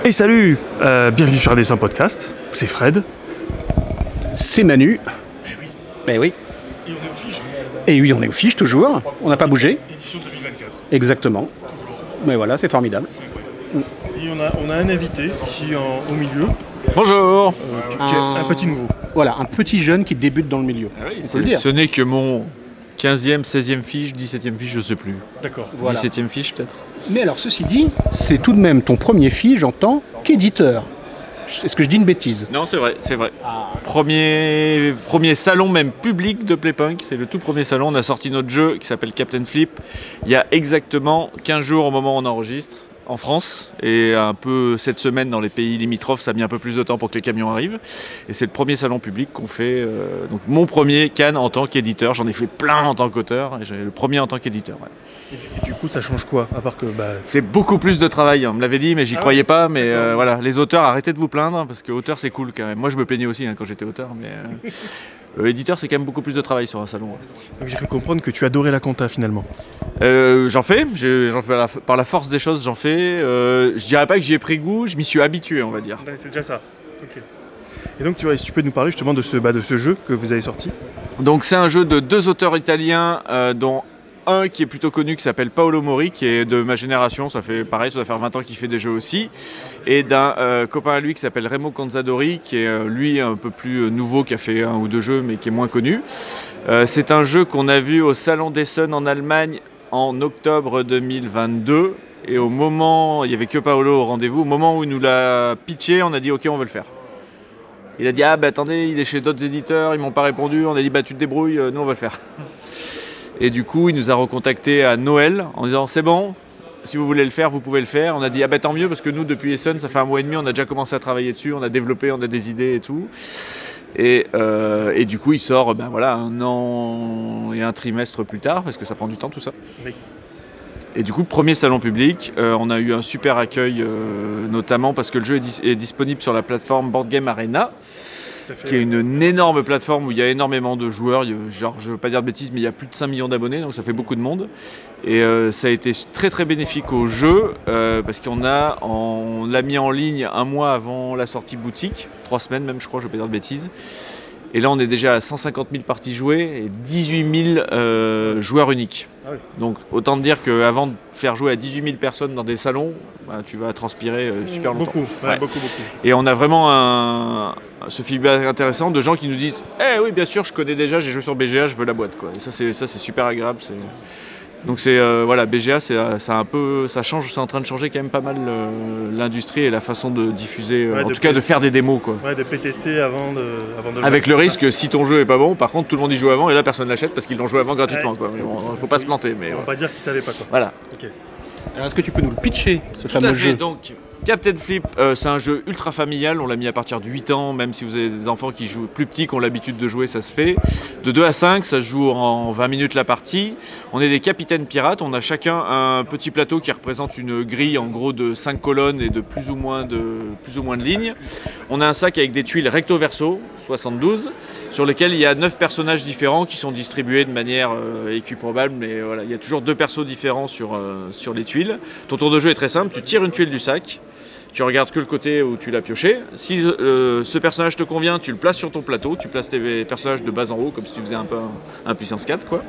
Et salut, bienvenue sur un dessin podcast, c'est Fred. C'est Manu. Eh oui. Et on est aux fiches. Et oui, on est aux fiches toujours, on n'a pas bougé. Édition 2024. Exactement. Mais voilà, c'est formidable. Et on a un invité ici au milieu. Bonjour. Qui est un petit nouveau. Voilà, un petit jeune qui débute dans le milieu. Ah oui, on peut le dire. Ce n'est que mon 15e, 16e fiche, 17e fiche, je sais plus. D'accord. Voilà. 17e fiche peut-être. Mais alors, ceci dit, c'est tout de même ton premier fiche en tant qu'éditeur. Est-ce que je dis une bêtise? Non, c'est vrai, c'est vrai. Premier salon même public de Playpunk, c'est le tout premier salon. On a sorti notre jeu qui s'appelle Captain Flip il y a exactement 15 jours au moment où on enregistre en France, et un peu cette semaine dans les pays limitrophes, ça a mis un peu plus de temps pour que les camions arrivent. Et c'est le premier salon public qu'on fait, donc mon premier Cannes en tant qu'éditeur. J'en ai fait plein en tant qu'auteur, et j'ai le premier en tant qu'éditeur. Ouais. Et du coup, ça change quoi? À part que c'est beaucoup plus de travail, on me l'avait dit, mais j'y croyais pas. Mais voilà, les auteurs, arrêtez de vous plaindre, parce que auteur c'est cool quand même. Moi je me plaignais aussi quand j'étais auteur, mais éditeur c'est quand même beaucoup plus de travail sur un salon. Ouais. Donc j'ai cru comprendre que tu adorais la compta finalement. J'en fais par la force des choses, j'en fais. Je dirais pas que j'y ai pris goût, je m'y suis habitué, on va dire. C'est déjà ça. Ok. Et donc si tu peux nous parler justement de ce jeu que vous avez sorti. Donc c'est un jeu de deux auteurs italiens, dont un qui est plutôt connu qui s'appelle Paolo Mori, qui est de ma génération, ça fait pareil, ça doit faire 20 ans qu'il fait des jeux aussi, et d'un copain à lui qui s'appelle Remo Conzadori, qui est lui un peu plus nouveau, qui a fait un ou deux jeux mais qui est moins connu. C'est un jeu qu'on a vu au Salon d'Essen en Allemagne en octobre 2022, et au moment, il n'y avait que Paolo au rendez-vous, au moment où il nous l'a pitché, on a dit ok, on veut le faire. Il a dit ah bah attendez, il est chez d'autres éditeurs, ils m'ont pas répondu, on a dit bah tu te débrouilles, nous on va le faire. Et du coup, il nous a recontacté à Noël en disant c'est bon, si vous voulez le faire, vous pouvez le faire. On a dit ah ben tant mieux, parce que nous depuis Essen, ça fait 1 mois et demi, on a déjà commencé à travailler dessus, on a développé, on a des idées et tout. Et du coup, il sort 1 an et un trimestre plus tard, parce que ça prend du temps tout ça. Oui. Et du coup, premier salon public, on a eu un super accueil, notamment parce que le jeu est disponible sur la plateforme Board Game Arena, qui est une énorme plateforme où il y a énormément de joueurs, genre je veux pas dire de bêtises, mais il y a plus de 5 millions d'abonnés, donc ça fait beaucoup de monde. Et ça a été très très bénéfique au jeu, parce qu'on l'a mis en ligne 1 mois avant la sortie boutique, 3 semaines même je crois, je veux pas dire de bêtises. Et là on est déjà à 150 000 parties jouées et 18 000 joueurs uniques. Ah oui. Donc autant te dire qu'avant de faire jouer à 18 000 personnes dans des salons, tu vas transpirer super longtemps. Beaucoup. Et on a vraiment ce feedback intéressant de gens qui nous disent « Eh oui, bien sûr, je connais déjà, j'ai joué sur BGA, je veux la boîte. » quoi. Et ça, c'est super agréable. Donc BGA, ça change, c'est en train de changer quand même pas mal l'industrie et la façon de diffuser, en tout cas de faire des démos. Quoi. Ouais, de playtester avant de avec le risque, si ton jeu est pas bon, par contre tout le monde y joue avant et là personne l'achète parce qu'ils l'ont joué avant gratuitement. Ouais. Quoi. Mais bon, faut pas se planter. Mais on va pas dire qu'ils savaient pas quoi. Voilà. Okay. Alors est-ce que tu peux nous le pitcher, ce fameux jeu? Donc, Captain Flip, c'est un jeu ultra familial, on l'a mis à partir de 8 ans, même si vous avez des enfants qui jouent plus petits, qui ont l'habitude de jouer, ça se fait. De 2 à 5, ça se joue en 20 minutes la partie. On est des capitaines pirates, on a chacun un petit plateau qui représente une grille en gros de 5 colonnes et de plus ou moins de lignes. On a un sac avec des tuiles recto-verso, 72, sur lesquelles il y a 9 personnages différents qui sont distribués de manière équiprobable, mais voilà, il y a toujours 2 persos différents sur les tuiles. Ton tour de jeu est très simple, tu tires une tuile du sac, tu regardes que le côté où tu l'as pioché. Si ce personnage te convient, tu le places sur ton plateau, tu places tes personnages de bas en haut, comme si tu faisais un peu un puissance 4, quoi.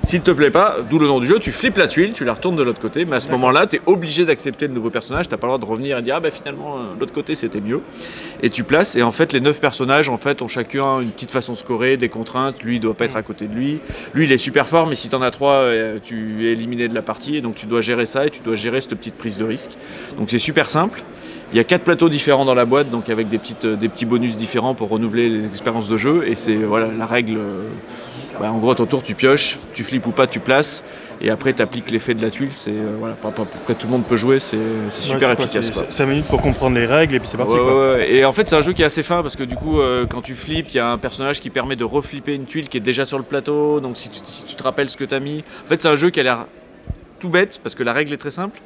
S'il te plaît pas, d'où le nom du jeu, tu flippes la tuile, tu la retournes de l'autre côté, mais à ce moment-là, tu es obligé d'accepter le nouveau personnage, t'as pas le droit de revenir et dire finalement l'autre côté c'était mieux. Et tu places, et en fait les 9 personnages en fait ont chacun une petite façon de scorer, des contraintes, lui il doit pas être à côté de lui. Lui il est super fort, mais si t'en as 3, tu es éliminé de la partie, et donc tu dois gérer ça et tu dois gérer cette petite prise de risque. Donc c'est super simple. Il y a 4 plateaux différents dans la boîte, donc avec des petits bonus différents pour renouveler les expériences de jeu. Et c'est voilà la règle. En gros, à ton tour, tu pioches, tu flippes ou pas, tu places. Et après, tu appliques l'effet de la tuile. C'est voilà, à peu près tout le monde peut jouer. C'est super efficace. C'est 5 minutes pour comprendre les règles et puis c'est parti. Ouais. Et en fait, c'est un jeu qui est assez fin parce que du coup, quand tu flippes, il y a un personnage qui permet de reflipper une tuile qui est déjà sur le plateau. Donc si tu te rappelles ce que tu as mis. En fait, c'est un jeu qui a l'air tout bête parce que la règle est très simple.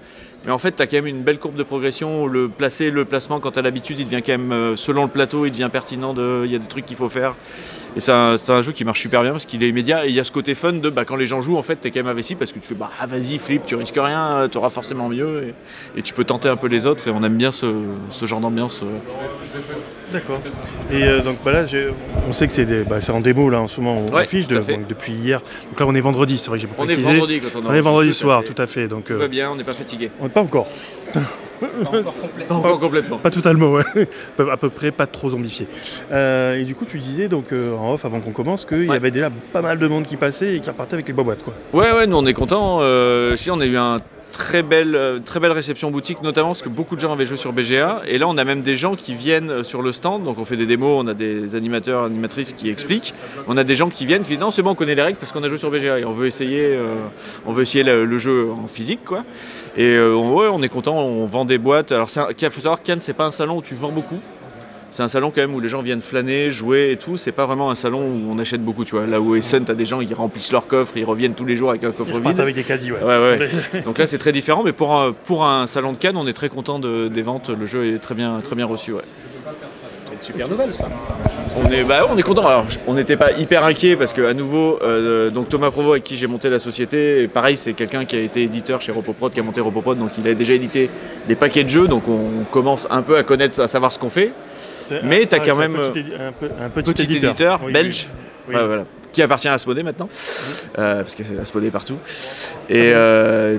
Mais en fait, tu as quand même une belle courbe de progression. Le placement, quand tu as l'habitude, il devient quand même, selon le plateau, il devient pertinent. Il y a des trucs qu'il faut faire. Et c'est un jeu qui marche super bien parce qu'il est immédiat. Et il y a ce côté fun de quand les gens jouent, en fait, tu es quand même investi parce que tu fais vas-y, flip, tu risques rien, tu auras forcément mieux. Et tu peux tenter un peu les autres. Et on aime bien ce genre d'ambiance. D'accord. Et donc là, on sait que c'est en démo là en ce moment, on affiche depuis hier. Donc là, on est vendredi, c'est vrai que j'ai pas précisé. On est vendredi quand on est vendredi soir, tout à fait. Donc tout va bien, on n'est pas fatigué. On n'est pas encore. Pas encore complètement. Pas totalement, ouais. À peu près, pas trop zombifié. Et du coup, tu disais donc en off avant qu'on commence qu'il y avait déjà pas mal de monde qui passait et qui repartait avec les boîtes, quoi. Ouais, nous on est contents. Si on a eu un très belle réception boutique, notamment parce que beaucoup de gens avaient joué sur BGA. Et là, on a même des gens qui viennent sur le stand. Donc, on fait des démos, on a des animateurs, animatrices qui expliquent. On a des gens qui viennent, qui disent non, c'est bon, on connaît les règles parce qu'on a joué sur BGA et on veut essayer le jeu en physique, quoi. Et on est content, on vend des boîtes. Alors, il faut savoir que Cannes, c'est pas un salon où tu vends beaucoup. C'est un salon quand même où les gens viennent flâner, jouer et tout. C'est pas vraiment un salon où on achète beaucoup, tu vois. Là où Essen, t'as des gens qui remplissent leur coffre, ils reviennent tous les jours avec un coffre vide. Avec des caddies, ouais. Donc là, c'est très différent. Mais pour un salon de Cannes, on est très content des ventes. Le jeu est très bien reçu, ouais. C'est une super nouvelle, ça. On est content. Alors, on n'était pas hyper inquiet parce que à nouveau, donc Thomas Provost avec qui j'ai monté la société, et pareil, c'est quelqu'un qui a été éditeur chez Repoprod, qui a monté Repoprod, donc il a déjà édité des paquets de jeux. Donc on commence un peu à savoir ce qu'on fait. Mais tu as quand même un petit éditeur belge, voilà, qui appartient à Asmodée maintenant, parce que c'est Asmodée partout. Et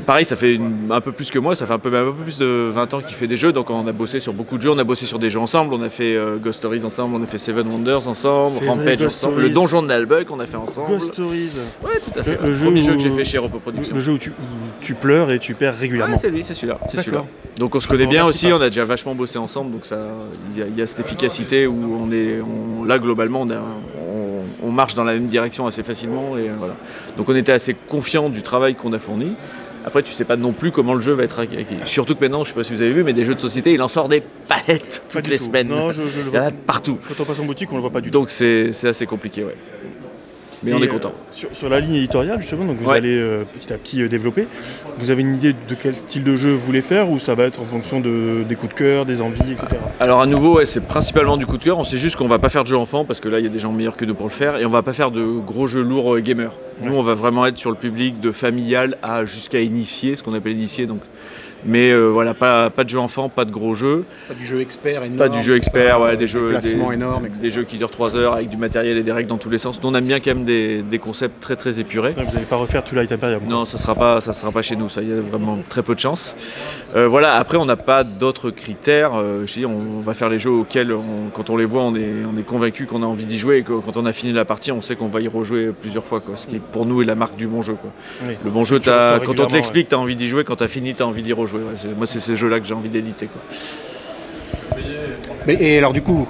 pareil, ça fait un peu plus que moi, ça fait un peu plus de 20 ans qu'il fait des jeux, donc on a bossé sur beaucoup de jeux, on a bossé sur des jeux ensemble, on a fait Ghost Stories ensemble, on a fait Seven Wonders ensemble, Rampage ensemble, le donjon de Nalbuck on a fait ensemble. Ghost Stories. Ouais, tout à fait. Le premier jeu que j'ai fait chez Repo Productions. Le jeu où tu pleures et tu perds régulièrement. Ouais, c'est celui-là. Donc on se connaît bien aussi, on a déjà vachement bossé ensemble, donc il y a cette efficacité où là globalement on marche dans la même direction assez facilement et voilà. Donc on était assez confiant du travail qu'on a fourni. Après tu sais pas non plus comment le jeu va être acquis. Surtout que maintenant, je sais pas si vous avez vu, mais des jeux de société, il en sort des palettes toutes les semaines. Non, je le vois. Il y en a partout. Quand on passe en boutique, on le voit pas du tout. Donc c'est assez compliqué, ouais. Mais on est content. Sur la ligne éditoriale, justement, donc vous allez petit à petit développer. Vous avez une idée de quel style de jeu vous voulez faire ou ça va être en fonction des coups de cœur, des envies, etc. Alors à nouveau, c'est principalement du coup de cœur. On sait juste qu'on va pas faire de jeux enfants parce que là, il y a des gens meilleurs que nous pour le faire. Et on va pas faire de gros jeux lourds gamer. Nous, on va vraiment être sur le public de familial jusqu'à initié, ce qu'on appelle initié. Donc. Mais voilà, pas de jeux enfants, pas de gros jeux. Pas du jeu expert énorme. Pas du jeu expert, des jeux énormes, des jeux qui durent 3 heures avec du matériel et des règles dans tous les sens. Nous, on aime bien quand même des concepts très très épurés. Vous n'allez pas refaire tout Light Imperium. Non, ça sera pas chez nous, ça, il y a vraiment très peu de chance. Voilà, après on n'a pas d'autres critères. Je dis, on va faire les jeux auxquels, quand on les voit, on est convaincu qu'on a envie d'y jouer et que quand on a fini la partie, on sait qu'on va y rejouer plusieurs fois, quoi. Ce qui pour nous est la marque du bon jeu, quoi. Oui. Le bon jeu, quand on te l'explique, tu as envie d'y jouer, quand tu as fini, tu as envie d'y rejouer. Ouais. Moi, c'est ces jeux-là que j'ai envie d'éditer, quoi. Et alors du coup,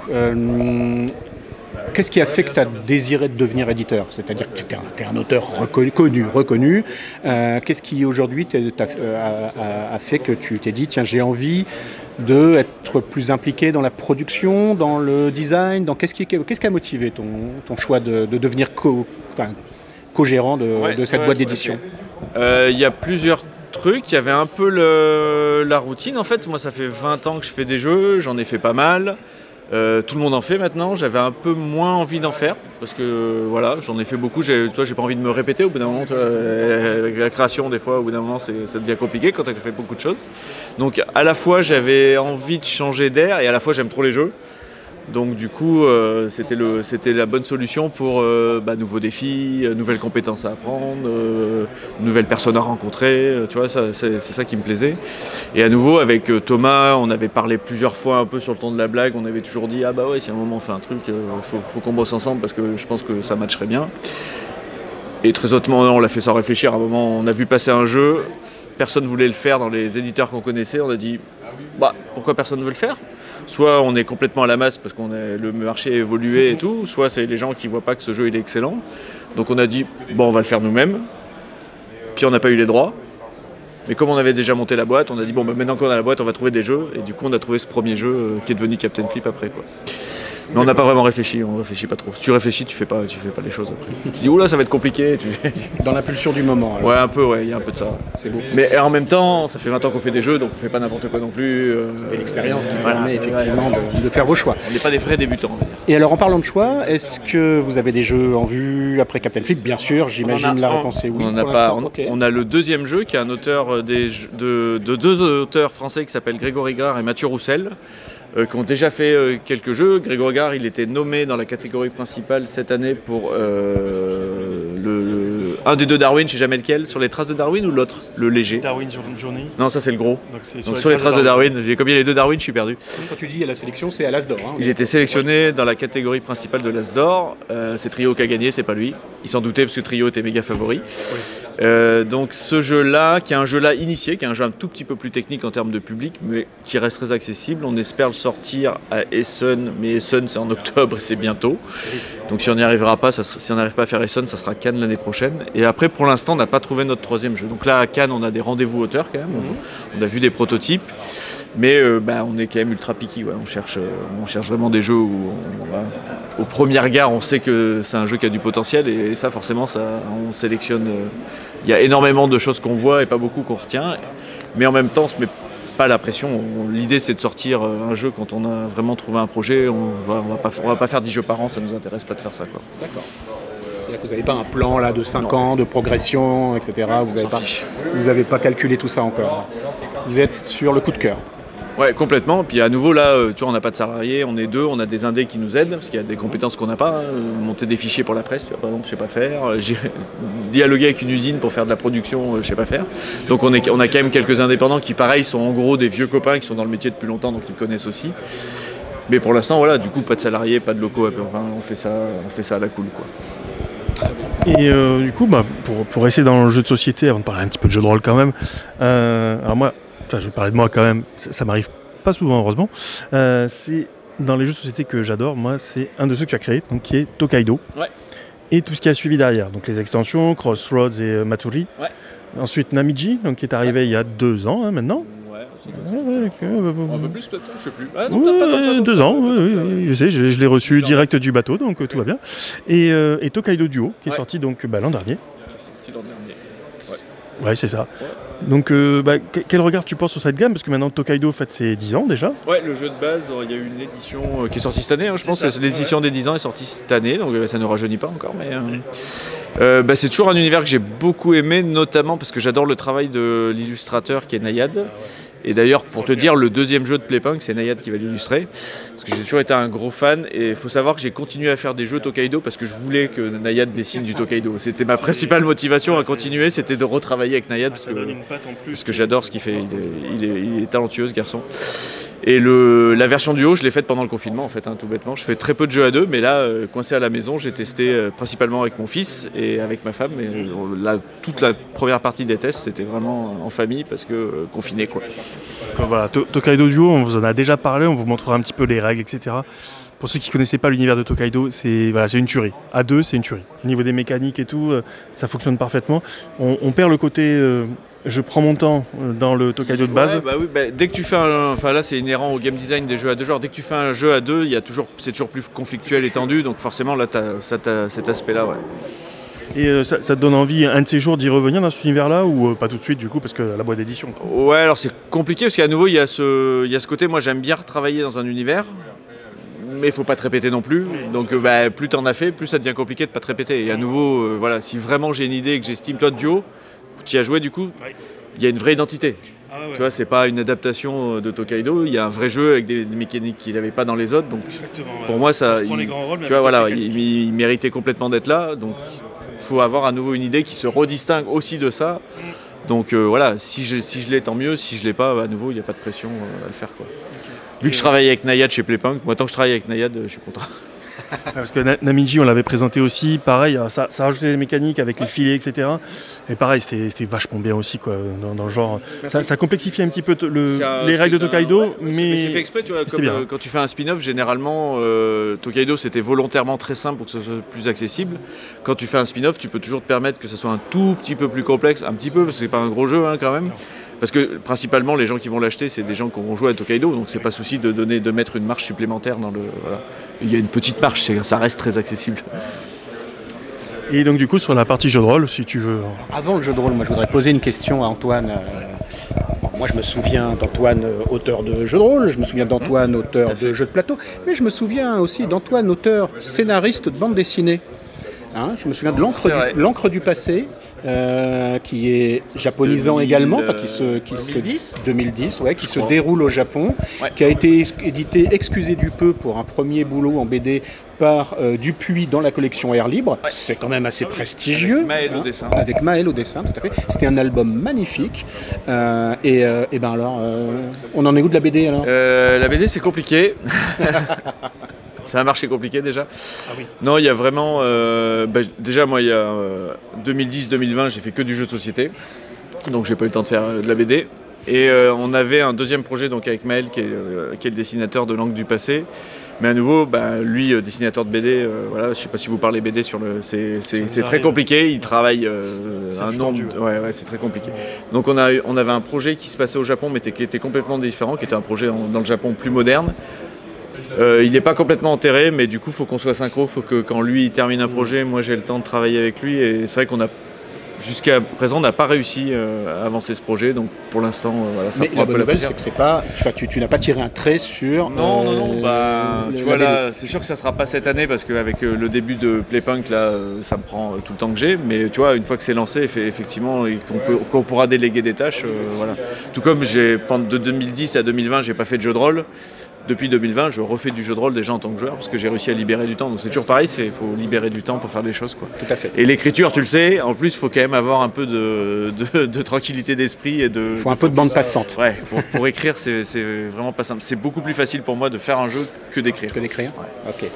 Qu'est-ce qui a fait que tu as désiré de devenir éditeur? C'est-à-dire que tu es un auteur reconnu. Qu'est-ce qui aujourd'hui a fait que tu t'es dit, tiens, j'ai envie d'être plus impliqué dans la production, dans le design, qu'est-ce qui a motivé ton choix de devenir co-gérant de cette boîte d'édition? Il y a plusieurs trucs. Il y avait un peu la routine. En fait, moi, ça fait 20 ans que je fais des jeux, j'en ai fait pas mal. Tout le monde en fait maintenant. J'avais un peu moins envie d'en faire parce que voilà, j'en ai fait beaucoup. J'ai pas envie de me répéter. Au bout d'un moment, avec la création, des fois, au bout d'un moment, ça devient compliqué quand tu as fait beaucoup de choses. Donc, à la fois, j'avais envie de changer d'air et à la fois, j'aime trop les jeux. Donc du coup, c'était la bonne solution pour nouveaux défis, nouvelles compétences à apprendre, nouvelles personnes à rencontrer, tu vois, c'est ça qui me plaisait. Et à nouveau, avec Thomas, on avait parlé plusieurs fois un peu sur le ton de la blague, on avait toujours dit « Ah bah ouais, si à un moment on fait un truc, faut qu'on bosse ensemble parce que je pense que ça matcherait bien ». Et très honnêtement, on l'a fait sans réfléchir. À un moment, on a vu passer un jeu, personne ne voulait le faire dans les éditeurs qu'on connaissait, on a dit « Bah, pourquoi personne ne veut le faire ?» Soit on est complètement à la masse parce que le marché a évolué et tout, soit c'est les gens qui ne voient pas que ce jeu il est excellent. Donc on a dit, bon, on va le faire nous-mêmes. Puis on n'a pas eu les droits. Mais comme on avait déjà monté la boîte, on a dit, bon, maintenant qu'on a la boîte, on va trouver des jeux. Et du coup, on a trouvé ce premier jeu qui est devenu Captain Flip après, quoi. Mais on n'a pas vraiment réfléchi, on réfléchit pas trop. Si tu réfléchis, tu fais pas les choses après. Tu dis, oula, ça va être compliqué. Dans l'impulsion du moment. Alors. Ouais, un peu, ouais, il y a un peu de ça. C'est beau. Mais en même temps, ça fait 20 ans qu'on fait des jeux, donc on fait pas n'importe quoi non plus. C'est l'expérience qui permet effectivement de faire vos choix. On n'est pas des vrais débutants, on va dire. Et alors, en parlant de choix, est-ce que vous avez des jeux en vue après Captain Flip? Bien sûr, j'imagine la réponse est oui. On a le deuxième jeu qui est un auteur de deux auteurs français qui s'appellent Grégory Gare et Mathieu Roussel. Qui ont déjà fait quelques jeux. Grégory Gare, il était nommé dans la catégorie principale cette année pour un des deux Darwin, je sais jamais lequel, sur les traces de Darwin ou l'autre, le léger. Darwin Journey. Non, ça c'est le gros. Donc sur les traces de Darwin, comme il y a les deux Darwin, je suis perdu. Quand tu dis à la sélection, c'est à l'As d'or. Hein, il était sélectionné dans la catégorie principale de l'As d'or. C'est Trio qui a gagné, c'est pas lui. Il s'en doutait parce que Trio était méga favori. Oui. Donc ce jeu-là, qui est un jeu-là initié, qui est un jeu un tout petit peu plus technique en termes de public, mais qui reste très accessible. On espère le sortir à Essen, mais Essen c'est en octobre et c'est bientôt. Donc si on n'y arrivera pas, si on n'arrive pas à faire Essen, ça sera Cannes l'année prochaine. Et après, pour l'instant, on n'a pas trouvé notre troisième jeu. Donc là, à Cannes, on a des rendez-vous auteurs quand même. On a vu des prototypes, mais on est quand même ultra picky. Ouais. On cherche vraiment des jeux où, au premier regard, on sait que c'est un jeu qui a du potentiel. Et ça, forcément, on sélectionne. Il y a énormément de choses qu'on voit et pas beaucoup qu'on retient. Mais en même temps, on se met pas la pression. L'idée, c'est de sortir un jeu quand on a vraiment trouvé un projet. On va pas faire 10 jeux par an, ça nous intéresse pas de faire ça, quoi. D'accord. C'est-à-dire que vous n'avez pas un plan là, de 5 ans, de progression, etc. Vous n'avez pas calculé tout ça encore. Vous êtes sur le coup de cœur. Ouais, complètement. Puis à nouveau, là, tu vois, on n'a pas de salariés, on est deux, on a des indés qui nous aident, parce qu'il y a des compétences qu'on n'a pas. Monter des fichiers pour la presse, tu vois, par exemple, je sais pas faire. Dialoguer avec une usine pour faire de la production, je sais pas faire. Donc on a quand même quelques indépendants qui, pareil, sont en gros des vieux copains qui sont dans le métier depuis longtemps, donc ils connaissent aussi. Mais pour l'instant, voilà, du coup, pas de salariés, pas de locaux, enfin, on fait ça à la cool, quoi. Et du coup, pour rester dans le jeu de société, avant de parler un petit peu de jeu de rôle quand même, alors moi, je vais parler de moi quand même, ça m'arrive pas souvent heureusement, c'est dans les jeux de société que j'adore, moi c'est un de ceux que tu as créé, donc, qui est Tokaido, ouais. Et tout ce qui a suivi derrière, donc les extensions, Crossroads et Matsuri, ouais. Ensuite Namiji, donc, qui est arrivé il y a 2 ans maintenant. Un peu plus peut-être, je sais plus. Ah, non, pas 2 ans, oui, je sais, je l'ai reçu direct du bateau, donc tout va bien. Et Tokaido Duo, qui est sorti donc l'an dernier. C'est sorti l'an dernier. Ouais, c'est ça. Ouais. Donc, quel regard tu penses sur cette gamme? Parce que maintenant Tokaido fête ses 10 ans déjà. Ouais, le jeu de base, il y a eu une édition qui est sortie cette année, je pense. L'édition des 10 ans est sortie cette année, donc ça ne rajeunit pas encore. Mais c'est toujours un univers que j'ai beaucoup aimé, notamment parce que j'adore le travail de l'illustrateur qui est Nayad. Et d'ailleurs, pour te dire, le deuxième jeu de Playpunk, c'est Nayad qui va l'illustrer. Parce que j'ai toujours été un gros fan. Et il faut savoir que j'ai continué à faire des jeux Tokaido parce que je voulais que Nayad dessine du Tokaido. C'était ma principale motivation à continuer, c'était de retravailler avec Nayad. Parce que j'adore ce qu'il fait. Il est talentueux, ce garçon. Et la version duo, je l'ai faite pendant le confinement, en fait, tout bêtement. Je fais très peu de jeux à deux, mais là, coincé à la maison, j'ai testé principalement avec mon fils et avec ma femme. Et toute la première partie des tests, c'était vraiment en famille parce que confiné, quoi. Voilà, Tokaido Duo, on vous en a déjà parlé, on vous montrera un petit peu les règles, etc. pour ceux qui ne connaissaient pas l'univers de Tokaido, c'est voilà, une tuerie. À deux, c'est une tuerie. Au niveau des mécaniques et tout, ça fonctionne parfaitement. On perd le côté je prends mon temps dans le Tokaido de base. Oui, dès que tu fais enfin là c'est inhérent au game design des jeux à deux genres. Dès que tu fais un jeu à deux, c'est toujours plus conflictuel et tendu, donc forcément là t'as cet aspect-là. Ouais. Et ça te donne envie un de ces jours d'y revenir dans cet univers-là ou pas tout de suite du coup parce que la boîte d'édition. Ouais, alors c'est compliqué parce qu'à nouveau il y a ce côté, moi j'aime bien retravailler dans un univers. Mais il faut pas te répéter non plus, donc plus t'en as fait, plus ça devient compliqué de pas te répéter. Et à nouveau, voilà, si vraiment j'ai une idée et que j'estime, toi Duo, tu y as joué du coup, il y a une vraie identité. Ah ouais. Tu vois, c'est pas une adaptation de Tokaido, il y a un vrai jeu avec des mécaniques qu'il n'avait pas dans les autres. Donc pour moi, ça, tu vois, voilà, il méritait complètement d'être là. Donc il faut avoir à nouveau une idée qui se redistingue aussi de ça. Donc voilà, si je l'ai, tant mieux. Si je l'ai pas, à nouveau, il n'y a pas de pression à le faire, quoi. Vu que je travaille avec Nayad chez Playpunk, moi tant que je travaille avec Nayad, je suis content. Parce que Namiji, on l'avait présenté aussi, pareil, ça rajoutait les mécaniques avec les filets, etc. Et pareil, c'était vachement bien aussi, quoi, dans le genre. Ça complexifie un petit peu les règles de Tokaido, mais c'est fait exprès, tu vois, comme quand tu fais un spin-off, généralement, Tokaido c'était volontairement très simple pour que ce soit plus accessible. Quand tu fais un spin-off, tu peux toujours te permettre que ce soit un tout petit peu plus complexe, un petit peu, parce que c'est pas un gros jeu quand même. Parce que principalement les gens qui vont l'acheter c'est des gens qui auront joué à Tokaido, donc c'est pas souci de mettre une marge supplémentaire dans le. Voilà. Il y a une petite marge, ça reste très accessible. Et donc du coup sur la partie jeu de rôle, si tu veux. Avant le jeu de rôle, moi je voudrais poser une question à Antoine. Moi je me souviens d'Antoine, auteur de jeux de rôle, je me souviens d'Antoine, auteur de jeux de plateau, mais je me souviens aussi d'Antoine, auteur, scénariste de bande dessinée. Hein, je me souviens de l'encre du passé. Qui est japonisant également, 2010, ouais, qui se déroule au Japon, qui a été édité, excusez du peu, pour un premier boulot en BD par Dupuis dans la collection Air Libre. Ouais. C'est quand même assez prestigieux. Avec Maël au dessin. Avec Maël au dessin, tout à fait. C'était un album magnifique. Et ben alors, on en est où de la BD alors La BD c'est compliqué. C'est un marché compliqué déjà. Ah oui. Non, il y a vraiment... déjà, moi, il y a 2010-2020, j'ai fait que du jeu de société. Donc, j'ai pas eu le temps de faire de la BD. Et on avait un deuxième projet donc, avec Maël, qui est le dessinateur de L'Encre du passé. Mais à nouveau, lui, dessinateur de BD, voilà, je sais pas si vous parlez BD sur le... C'est très compliqué, il travaille un nombre... Ouais, c'est très compliqué. Donc, on avait un projet qui se passait au Japon, mais qui était complètement différent, qui était un projet dans le Japon plus moderne. Il n'est pas complètement enterré, mais du coup, il faut qu'on soit synchro. Il faut que quand lui il termine un projet, moi j'ai le temps de travailler avec lui. Et c'est vrai qu'on a, jusqu'à présent, on n'a pas réussi à avancer ce projet. Donc pour l'instant, voilà, ça prend un peu la poussière. C'est que c'est pas, tu n'as pas tiré un trait sur. Non. Tu vois là, c'est sûr que ça sera pas cette année parce qu'avec le début de Playpunk là, ça me prend tout le temps que j'ai. Mais tu vois, une fois que c'est lancé, effectivement, et qu'on pourra déléguer des tâches, voilà. Tout comme de 2010 à 2020, j'ai pas fait de jeu de rôle. Depuis 2020, je refais du jeu de rôle déjà en tant que joueur parce que j'ai réussi à libérer du temps. Donc c'est toujours pareil, il faut libérer du temps pour faire des choses, quoi. Tout à fait. Et l'écriture, tu le sais, en plus, il faut quand même avoir un peu de tranquillité d'esprit et de. Il faut un peu de bande passante. Ouais, pour écrire, c'est vraiment pas simple. C'est beaucoup plus facile pour moi de faire un jeu que d'écrire. Ouais. Ok.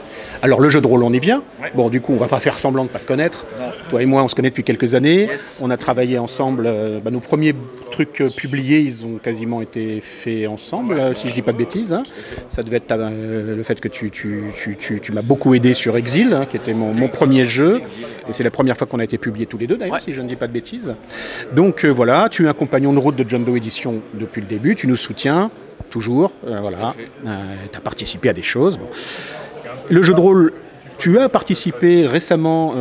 Alors le jeu de rôle, on y vient. Ouais. Bon, du coup, on va pas faire semblant de pas se connaître. Non. Toi et moi, on se connaît depuis quelques années. Yes. On a travaillé ensemble. Nos premiers trucs publiés, ils ont quasiment été faits ensemble, si je dis pas de bêtises. Hein. Ça devait être le fait que tu m'as beaucoup aidé sur Exil, hein, qui était mon premier jeu. Et c'est la première fois qu'on a été publiés tous les deux, d'ailleurs, si je ne dis pas de bêtises. Donc voilà, tu es un compagnon de route de John Doe Édition depuis le début. Tu nous soutiens toujours. Voilà. Tu as participé à des choses. Bon. Le jeu de rôle, tu as participé récemment,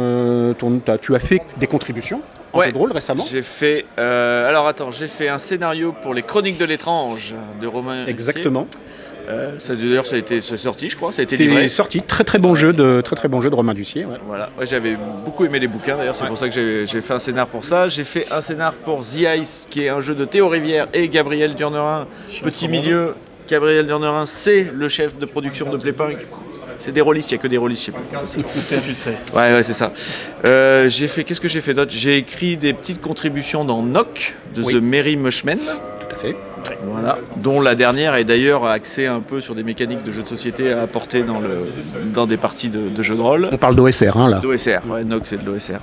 tu as fait des contributions en jeu de rôle récemment. J'ai fait, j'ai fait un scénario pour les Chroniques de l'étrange de Romain. Exactement. D'ailleurs, c'est sorti, je crois. Ça a été livré. C'est sorti. Très bon jeu de Romain Dussier. Ouais. Voilà. Ouais, j'avais beaucoup aimé les bouquins. D'ailleurs, c'est pour ça que j'ai fait un scénar pour ça. J'ai fait un scénar pour The Ice, qui est un jeu de Théo Rivière et Gabriel Durnerin. Petit milieu. Gabriel Durnerin, c'est le chef de production de Playpunk. C'est des rôlistes, il n'y a que des rôlistes, je sais pas. Ouais, c'est ça. Qu'est-ce que j'ai fait d'autre ? J'ai écrit des petites contributions dans Knock de The Merry Mushman. à fait. Voilà, dont la dernière est d'ailleurs axée un peu sur des mécaniques de jeux de société à apporter dans des parties de jeux de rôle. On parle d'OSR, hein, là. D'OSR, ouais, Nox c'est de l'OSR.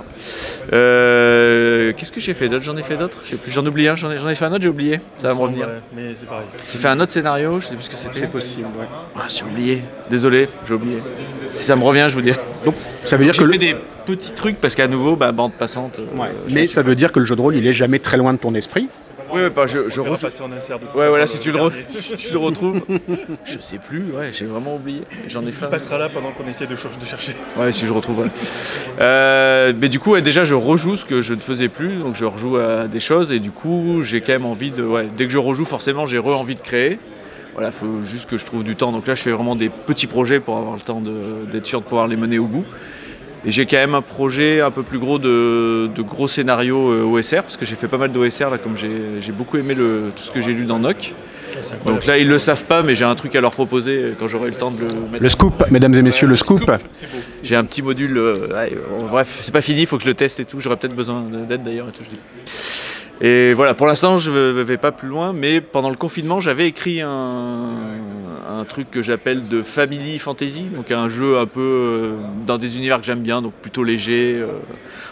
Qu'est-ce que j'ai fait d'autre? J'en ai fait d'autres? Je sais plus, j'en oublie un, j'en ai fait un autre, j'ai oublié. Ça va me revenir. Ouais, mais c'est pareil. J'ai fait un autre scénario, je sais plus ce que c'était. C'est possible, ouais. Ah, j'ai oublié. Désolé, j'ai oublié. Si ça me revient, je vous dis. Donc, ça veut dire que j'ai fait des petits trucs parce qu'à nouveau, bande passante. Ouais. Mais ça veut dire que le jeu de rôle, il est jamais très loin de ton esprit. Oui, je rejoue. Ouais, voilà, si tu le retrouves. Je sais plus, ouais, j'ai vraiment oublié. J'en ai fait. Il passera là pendant qu'on essaie de chercher. Ouais, si je retrouve. Ouais. Mais du coup, ouais, déjà, je rejoue ce que je ne faisais plus, donc je rejoue à des choses et du coup, j'ai quand même envie de. Ouais, dès que je rejoue, forcément, j'ai envie de créer. Voilà, il faut juste que je trouve du temps. Donc là, je fais vraiment des petits projets pour avoir le temps d'être sûr de pouvoir les mener au bout. Et j'ai quand même un projet un peu plus gros de gros scénarios OSR, parce que j'ai fait pas mal d'OSR, là, comme j'ai beaucoup aimé tout ce que j'ai lu dans NOC. Donc là, ils le savent pas, mais j'ai un truc à leur proposer quand j'aurai le temps de le mettre. Le scoop, mesdames et messieurs, le scoop. J'ai un petit module, bref, c'est pas fini, il faut que je le teste et tout. J'aurais peut-être besoin d'aide d'ailleurs et tout, je dis. Et voilà, pour l'instant, je ne vais pas plus loin, mais pendant le confinement, j'avais écrit un truc que j'appelle de family fantasy, donc un jeu un peu dans des univers que j'aime bien, donc plutôt léger,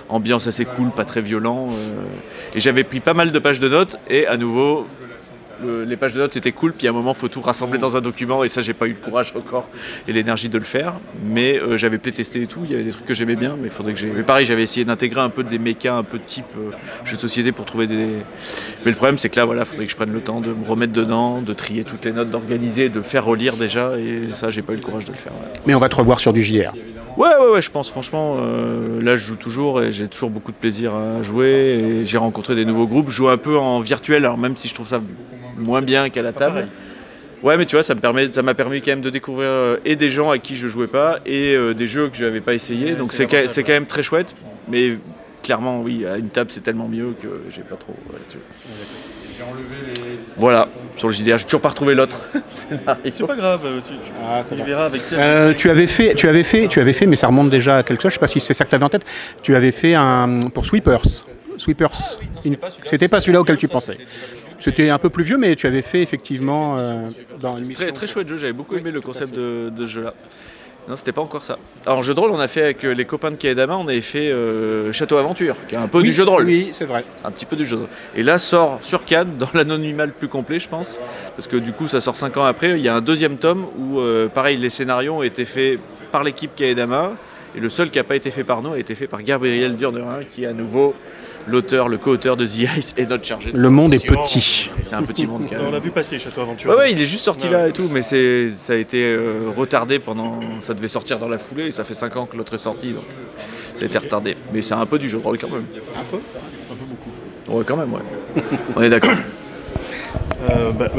ambiance assez cool, pas très violent. Et j'avais pris pas mal de pages de notes, et à nouveau, les pages de notes c'était cool, puis à un moment il faut tout rassembler dans un document, et ça j'ai pas eu le courage encore et l'énergie de le faire, mais j'avais playtesté et tout, il y avait des trucs que j'aimais bien, mais il faudrait que mais pareil, j'avais essayé d'intégrer un peu des mechas un peu type jeu de société pour trouver des. Mais le problème c'est que là voilà, faudrait que je prenne le temps de me remettre dedans, de trier toutes les notes, d'organiser, de faire relire déjà, et ça j'ai pas eu le courage de le faire. Ouais. Mais on va te revoir sur du JR. Ouais, je pense franchement, là je joue toujours et j'ai toujours beaucoup de plaisir à jouer, et j'ai rencontré des nouveaux groupes, je joue un peu en virtuel, alors même si je trouve ça moins bien qu'à la table. Ouais, mais tu vois, ça m'a permis quand même de découvrir et des gens à qui je jouais pas et des jeux que je n'avais pas essayé. Donc c'est quand même très chouette. Mais clairement, oui, à une table c'est tellement mieux que j'ai pas trop. Voilà, sur le JDR, j'ai toujours pas retrouvé l'autre scénario. C'est pas grave, tu verras avec tu avais fait, mais ça remonte déjà à quelque chose. Je sais pas si c'est ça que tu avais en tête. Tu avais fait pour Sweepers. C'était pas celui-là auquel tu pensais. C'était un peu plus vieux, mais tu avais fait effectivement dans une très, très chouette jeu, j'avais beaucoup aimé le concept de ce jeu-là. Non, c'était pas encore ça. Alors, jeu de rôle, on a fait avec les copains de Kaedama, on avait fait Château Aventure, qui est un peu du jeu de rôle. Oui, c'est vrai. Un petit peu du jeu de rôle. Et là, sort sur Cannes, dans l'anonymat le plus complet, je pense, parce que du coup, ça sort 5 ans après. Il y a un deuxième tome où, pareil, les scénarios ont été faits par l'équipe Kaedama, et le seul qui n'a pas été fait par nous a été fait par Gabriel Durnerin, qui est à nouveau l'auteur, le co-auteur de The Ice et notre chargé. Le monde est petit. C'est un petit monde quand même. On l'a vu passer, Château Aventure. Ouais, il est juste sorti là et tout, mais ça a été retardé pendant. Ça devait sortir dans la foulée et ça fait 5 ans que l'autre est sorti, donc ça a été retardé. Mais c'est un peu du jeu de rôle quand même. Un peu beaucoup. Ouais, quand même, ouais. On est d'accord.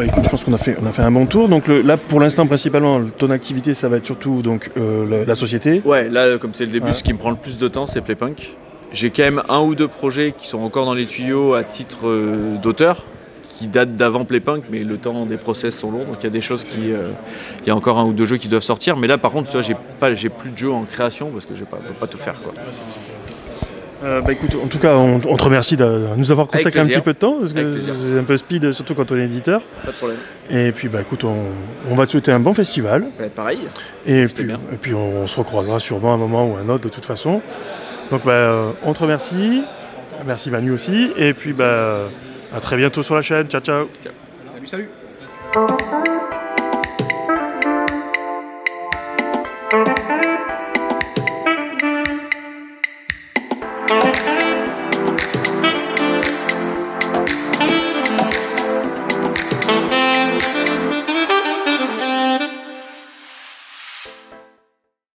Écoute, je pense qu'on a fait un bon tour. Donc là, pour l'instant, principalement, ton activité, ça va être surtout donc, la société. Ouais, là, comme c'est le début, ce qui me prend le plus de temps, c'est Playpunk. J'ai quand même 1 ou 2 projets qui sont encore dans les tuyaux à titre d'auteur, qui datent d'avant Playpunk, mais le temps des process sont longs, donc il y a des choses il y a encore 1 ou 2 jeux qui doivent sortir, mais là par contre, tu vois, j'ai plus de jeux en création parce que je peux pas tout faire, quoi. Écoute, en tout cas, on te remercie de nous avoir consacré un petit peu de temps, parce que c'est un peu speed, surtout quand on est éditeur. Pas de problème. Et puis, écoute, on va te souhaiter un bon festival. Pareil. Et puis, on se recroisera sûrement à un moment ou à un autre, de toute façon. Donc, on te remercie. Merci Manu aussi. Et puis, à très bientôt sur la chaîne. Ciao, ciao. Salut. Thank you.